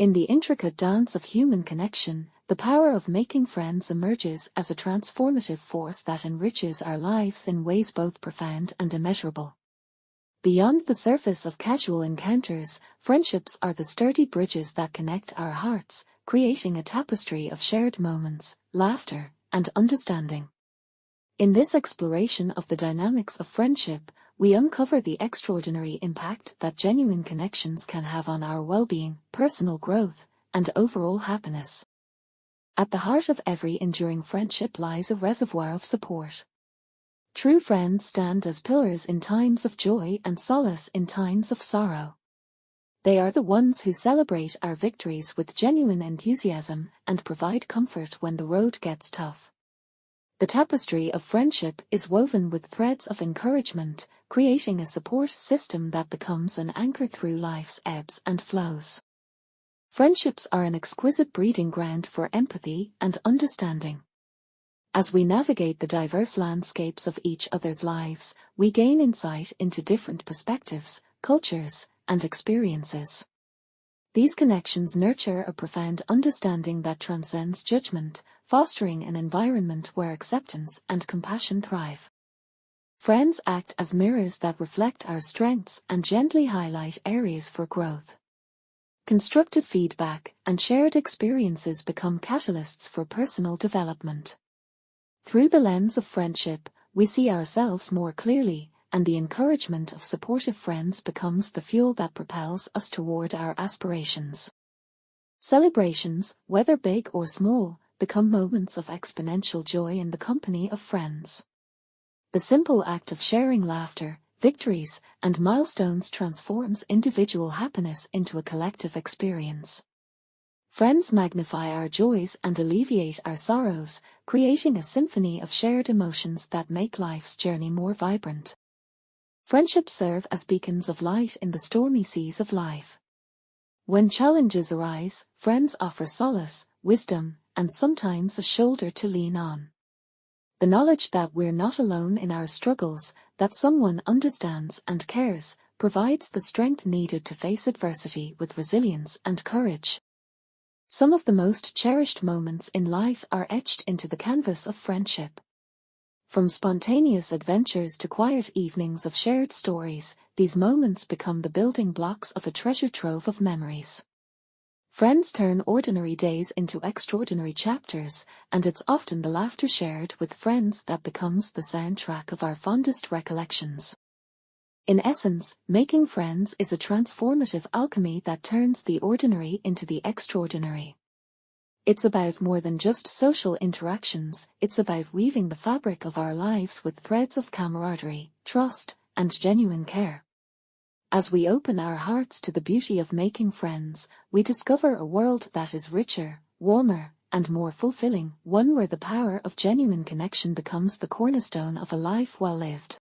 In the intricate dance of human connection, the power of making friends emerges as a transformative force that enriches our lives in ways both profound and immeasurable. Beyond the surface of casual encounters, friendships are the sturdy bridges that connect our hearts, creating a tapestry of shared moments, laughter, and understanding. In this exploration of the dynamics of friendship, we uncover the extraordinary impact that genuine connections can have on our well-being, personal growth, and overall happiness. At the heart of every enduring friendship lies a reservoir of support. True friends stand as pillars in times of joy and solace in times of sorrow. They are the ones who celebrate our victories with genuine enthusiasm and provide comfort when the road gets tough. The tapestry of friendship is woven with threads of encouragement, creating a support system that becomes an anchor through life's ebbs and flows. Friendships are an exquisite breeding ground for empathy and understanding. As we navigate the diverse landscapes of each other's lives, we gain insight into different perspectives, cultures, and experiences. These connections nurture a profound understanding that transcends judgment, fostering an environment where acceptance and compassion thrive. Friends act as mirrors that reflect our strengths and gently highlight areas for growth. Constructive feedback and shared experiences become catalysts for personal development. Through the lens of friendship, we see ourselves more clearly, and the encouragement of supportive friends becomes the fuel that propels us toward our aspirations. Celebrations, whether big or small, become moments of exponential joy in the company of friends. The simple act of sharing laughter, victories, and milestones transforms individual happiness into a collective experience. Friends magnify our joys and alleviate our sorrows, creating a symphony of shared emotions that make life's journey more vibrant. Friendships serve as beacons of light in the stormy seas of life. When challenges arise, friends offer solace, wisdom, and sometimes a shoulder to lean on. The knowledge that we're not alone in our struggles, that someone understands and cares, provides the strength needed to face adversity with resilience and courage. Some of the most cherished moments in life are etched into the canvas of friendship. From spontaneous adventures to quiet evenings of shared stories, these moments become the building blocks of a treasure trove of memories. Friends turn ordinary days into extraordinary chapters, and it's often the laughter shared with friends that becomes the soundtrack of our fondest recollections. In essence, making friends is a transformative alchemy that turns the ordinary into the extraordinary. It's about more than just social interactions, it's about weaving the fabric of our lives with threads of camaraderie, trust, and genuine care. As we open our hearts to the beauty of making friends, we discover a world that is richer, warmer, and more fulfilling, one where the power of genuine connection becomes the cornerstone of a life well lived.